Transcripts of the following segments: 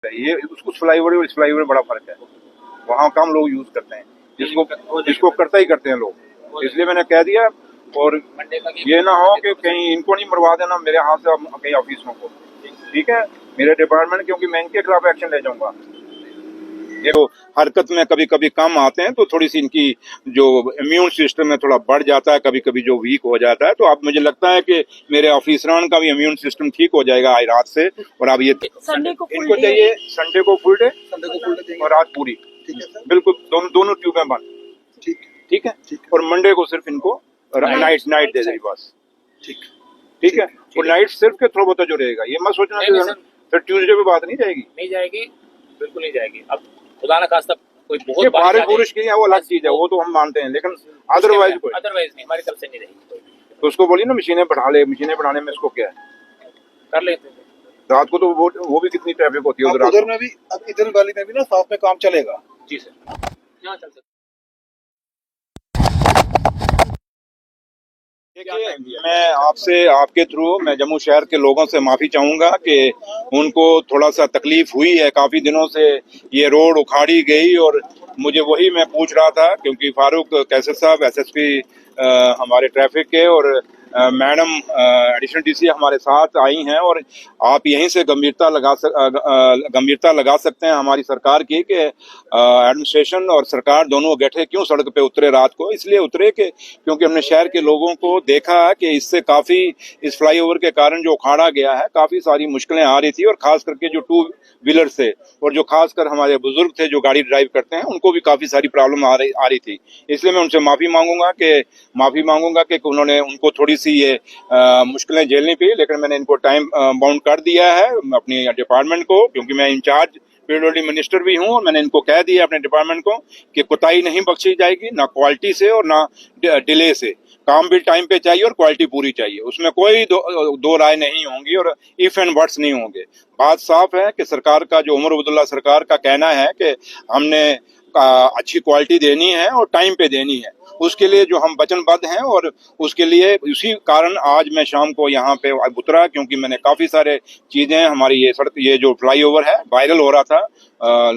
ये उसको फ्लाईओवर और इस फ्लाईओवर में बड़ा फर्क है। वहाँ कम लोग यूज करते हैं, जिसको करता ही करते हैं लोग, इसलिए मैंने कह दिया। और ये ना हो कि कहीं इनको नहीं मरवा देना मेरे हाथ से कहीं ऑफिसरों को, ठीक है, मेरे डिपार्टमेंट, क्योंकि मैं इनके खिलाफ एक्शन ले जाऊंगा। देखो हरकत में कभी कभी कम आते हैं तो थोड़ी सी इनकी जो इम्यून सिस्टम है थोड़ा बढ़ जाता है, कभी कभी जो वीक हो जाता है। तो अब मुझे लगता है कि मेरे ऑफिसरान का भी इम्यून सिस्टम ठीक हो जाएगा आज रात से। और अब ये संडे को इनको चाहिए संडे को फुल डे और रात पूरी, बिल्कुल दोनों ट्यूबें बंद, ठीक है। और मंडे को सिर्फ इनको नाइट दे देगी बस, ठीक है। और नाइट सिर्फ के थोड़ा बहुत जो रहेगा, ये मत सोचना फिर ट्यूसडे पे बात नहीं जाएगी, बिल्कुल नहीं जाएगी। अब खुदा न खास्ता कोई बहुत बारिश की है वो अलग चीज है, वो तो हम मानते हैं, लेकिन अदरवाइज नहीं, हमारी तरफ से नहीं रहेगी। तो उसको बोलिए ना मशीनें बढ़ा ले, मशीनें बढ़ाने में इसको क्या है, कर लेते हैं। रात को तो वो भी कितनी ट्रैफिक होती है उधर में भी, अब इधर वाली में भी ना साथ में काम चलेगा। जी सर, यहाँ चल सकते। देखिए मैं आपसे आपके थ्रू मैं जम्मू शहर के लोगों से माफी चाहूंगा कि उनको थोड़ा सा तकलीफ हुई है। काफी दिनों से ये रोड उखाड़ी गई और मुझे वही मैं पूछ रहा था, क्योंकि फारूक कैसर साहब एसएसपी हमारे ट्रैफिक के और मैडम एडिशनल डीसी हमारे साथ आई हैं, और आप यहीं से गंभीरता लगा सकते हैं हमारी सरकार की कि एडमिनिस्ट्रेशन और सरकार दोनों गठे क्यों सड़क पे उतरे रात को। इसलिए उतरे कि क्योंकि हमने शहर के लोगों को देखा कि इससे काफी इस फ्लाईओवर के कारण जो उखाड़ा गया है काफी सारी मुश्किलें आ रही थी, और खास करके जो टू व्हीलर थे और जो खासकर हमारे बुजुर्ग थे जो गाड़ी ड्राइव करते हैं उनको भी काफी सारी प्रॉब्लम आ रही थी। इसलिए मैं उनसे माफी मांगूंगा कि उन्होंने उनको थोड़ी सी ये मुश्किलें झेलनी पड़ी, लेकिन मैंने इनको टाइम बाउंड कर दिया है अपनी डिपार्टमेंट को, क्योंकि मैं इंचार्ज पीडब्ल्यूडी मिनिस्टर भी हूं, और मैंने इनको कह दिया अपने डिपार्टमेंट को कि कोताही नहीं बख्शी जाएगी, ना क्वालिटी से और ना डिले से। काम भी टाइम पे चाहिए और क्वालिटी पूरी चाहिए, उसमें कोई दो राय नहीं होंगी और इफ एंड बट्स नहीं होंगे। बात साफ है कि सरकार का जो उमर अब्दुल्ला सरकार का कहना है कि हमने अच्छी क्वालिटी देनी है और टाइम पे देनी है, उसके लिए जो हम वचनबद्ध हैं, और उसके लिए उसी कारण आज मैं शाम को यहाँ पे उतरा, क्योंकि मैंने काफी सारे चीजें हमारी ये सड़क, ये जो फ्लाईओवर है वायरल हो रहा था,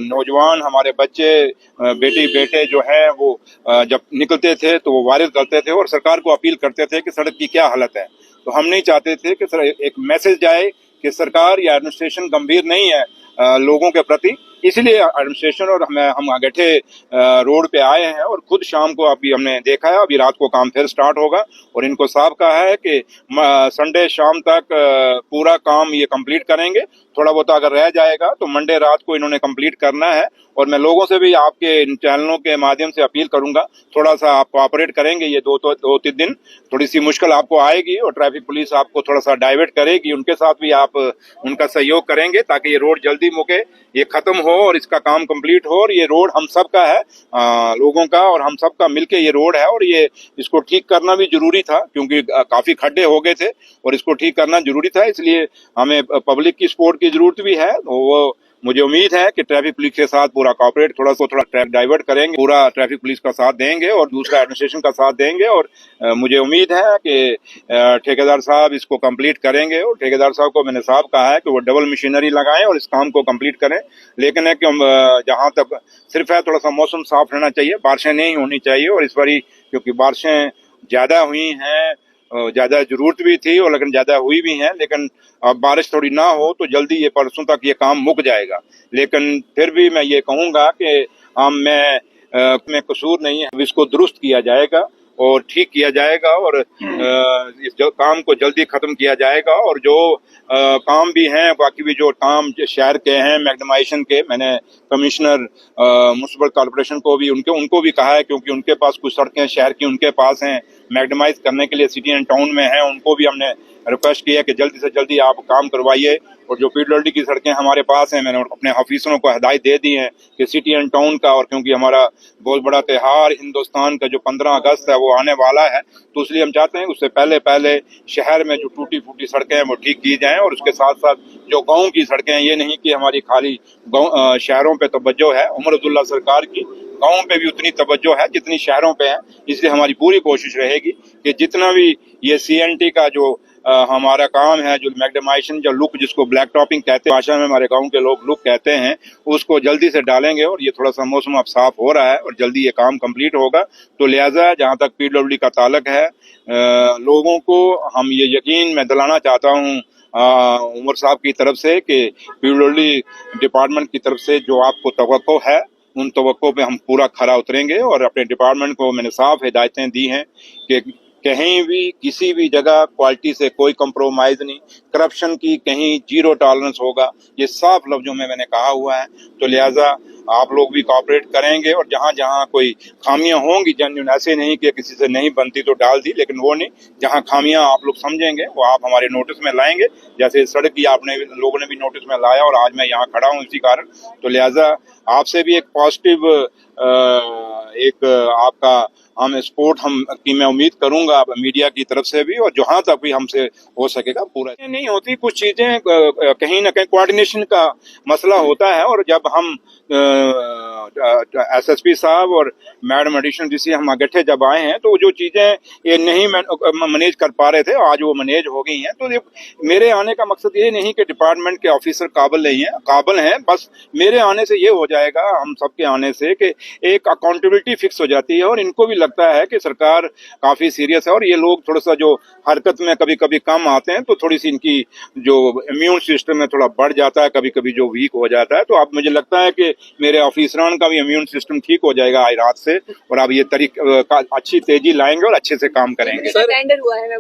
नौजवान हमारे बच्चे बेटी बेटे जो है वो जब निकलते थे तो वो वायरल करते थे और सरकार को अपील करते थे कि सड़क की क्या हालत है। तो हम नहीं चाहते थे कि सर एक मैसेज जाए कि सरकार या एडमिनिस्ट्रेशन गंभीर नहीं है लोगों के प्रति, इसलिए एडमिनिस्ट्रेशन और हम अगेठे रोड पे आए हैं। और खुद शाम को अभी हमने देखा है, अभी रात को काम फिर स्टार्ट होगा, और इनको साफ कहा है कि संडे शाम तक पूरा काम ये कंप्लीट करेंगे। थोड़ा बहुत अगर रह जाएगा तो मंडे रात को इन्होंने कंप्लीट करना है। और मैं लोगों से भी आपके इन चैनलों के माध्यम से अपील करूंगा, थोड़ा सा आप कोऑपरेट करेंगे। ये दो तीन दिन थोड़ी सी मुश्किल आपको आएगी और ट्रैफिक पुलिस आपको थोड़ा सा डाइवर्ट करेगी, उनके साथ भी आप उनका सहयोग करेंगे ताकि ये रोड जल्दी मुके, ये खत्म हो और इसका काम कंप्लीट हो। और ये रोड हम सब का है, लोगों का, और हम सब का मिलके ये रोड है, और ये इसको ठीक करना भी जरूरी था क्योंकि काफी खड्डे हो गए थे और इसको ठीक करना जरूरी था। इसलिए हमें पब्लिक की सपोर्ट की जरूरत भी है। वो मुझे उम्मीद है कि ट्रैफिक पुलिस के साथ पूरा कॉपरेट थोड़ा ट्रैफिक डाइवर्ट करेंगे, पूरा ट्रैफिक पुलिस का साथ देंगे और दूसरा एडमिनिस्ट्रेशन का साथ देंगे। और मुझे उम्मीद है कि ठेकेदार साहब इसको कंप्लीट करेंगे, और ठेकेदार साहब को मैंने साफ कहा है कि वो डबल मशीनरी लगाएं और इस काम को कंप्लीट करें। लेकिन है कि जहां तक सिर्फ है थोड़ा सा मौसम साफ रहना चाहिए, बारिशें नहीं होनी चाहिए। और इस बारी क्योंकि बारिशें ज्यादा हुई हैं, ज्यादा जरूरत भी थी और लेकिन ज्यादा हुई भी हैं, लेकिन अब बारिश थोड़ी ना हो तो जल्दी ये परसों तक ये काम मुक जाएगा। लेकिन फिर भी मैं ये कहूंगा कि में कसूर नहीं है, इसको दुरुस्त किया जाएगा और ठीक किया जाएगा और इस काम को जल्दी खत्म किया जाएगा। और जो काम भी हैं, बाकी भी जो काम शहर के हैं मैग्नीमाइजेशन के, मैंने कमिश्नर म्युनिसिपल कॉर्पोरेशन को भी उनको भी कहा है, क्योंकि उनके पास कुछ सड़कें शहर की उनके पास हैं मैग्नीमाइज करने के लिए, सिटी एंड टाउन में हैं, उनको भी हमने रिक्वेस्ट किया कि जल्दी से जल्दी आप काम करवाइए। और जो पीडब्ल्यूडी की सड़कें हमारे पास हैं, मैंने अपने ऑफिसरों को हिदायत दे दी है कि सिटी एंड टाउन का, और क्योंकि हमारा बहुत बड़ा त्यौहार हिंदुस्तान का जो 15 अगस्त है वो आने वाला है, तो इसलिए हम चाहते हैं उससे पहले शहर में जो टूटी फूटी सड़कें हैं वो ठीक की जाएं। और उसके साथ साथ जो गाँव की सड़कें हैं, ये नहीं कि हमारी खाली शहरों पे तवज्जो है, उमर अब्दुल्ला सरकार की गाँव पे भी उतनी तवज्जो है जितनी शहरों पे है। इसलिए हमारी पूरी कोशिश रहेगी कि जितना भी ये CNT का जो हमारा काम है जो मैग्नेमाइजेशन, जो लुक जिसको ब्लैक टॉपिंग कहते हैं, भाषा में हमारे गांव के लोग लुक कहते हैं, उसको जल्दी से डालेंगे। और ये थोड़ा सा मौसम अब साफ हो रहा है और जल्दी ये काम कंप्लीट होगा। तो लिहाजा जहां तक पीडब्ल्यूडी का ताल्लुक है, लोगों को हम ये यकीन मैं दिलाना चाहता हूं उमर साहब की तरफ से कि पीडब्ल्यूडी डिपार्टमेंट की तरफ से जो आपको तवक्को है, उन तवक्को पे हम पूरा खरा उतरेंगे। और अपने डिपार्टमेंट को मैंने साफ हिदायतें दी हैं कि कहीं भी किसी भी जगह क्वालिटी से कोई कंप्रोमाइज नहीं, करप्शन की कहीं जीरो टॉलरेंस होगा, ये साफ लफ्जों में मैंने कहा हुआ है। तो लिहाजा आप लोग भी कोऑपरेट करेंगे और जहां जहां कोई खामियां होंगी, जेन्युइन ऐसे नहीं कि किसी से नहीं बनती तो डाल दी, लेकिन वो नहीं, जहां खामियां आप लोग समझेंगे वो आप हमारे नोटिस में लाएंगे। जैसे सड़क की आपने लोगों ने भी नोटिस में लाया और आज मैं यहाँ खड़ा हूँ इसी कारण। तो लिहाजा आपसे भी एक पॉजिटिव एक आपका हम सपोर्ट की मैं उम्मीद करूंगा मीडिया की तरफ से भी, और जहां तक भी हमसे हो सकेगा पूरा। नहीं होती कुछ चीजें कहीं ना कहीं कोऑर्डिनेशन का मसला होता है। और जब हम एसएसपी साहब और मैडम एडिशनल डीसी हम इकट्ठे जब आए हैं तो जो चीजें ये नहीं मैनेज कर पा रहे थे, आज वो मैनेज हो गई हैं। तो मेरे आने का मकसद ये नहीं कि डिपार्टमेंट के ऑफिसर काबिल नहीं है, काबिल हैं, बस मेरे आने से ये हो जाएगा, हम सबके आने से, कि एक अकाउंटेबिलिटी फिक्स हो जाती है और इनको भी लगता है कि सरकार काफी सीरियस है। और ये लोग थोड़ा सा जो हरकत में कभी कभी कम आते हैं तो थोड़ी सी इनकी जो इम्यून सिस्टम है थोड़ा बढ़ जाता है, कभी कभी जो वीक हो जाता है। तो अब मुझे लगता है कि मेरे ऑफिसरान का भी इम्यून सिस्टम ठीक हो जाएगा आज रात से, और अब ये अच्छी तेजी लाएंगे और अच्छे से काम करेंगे। टेंडर हुआ है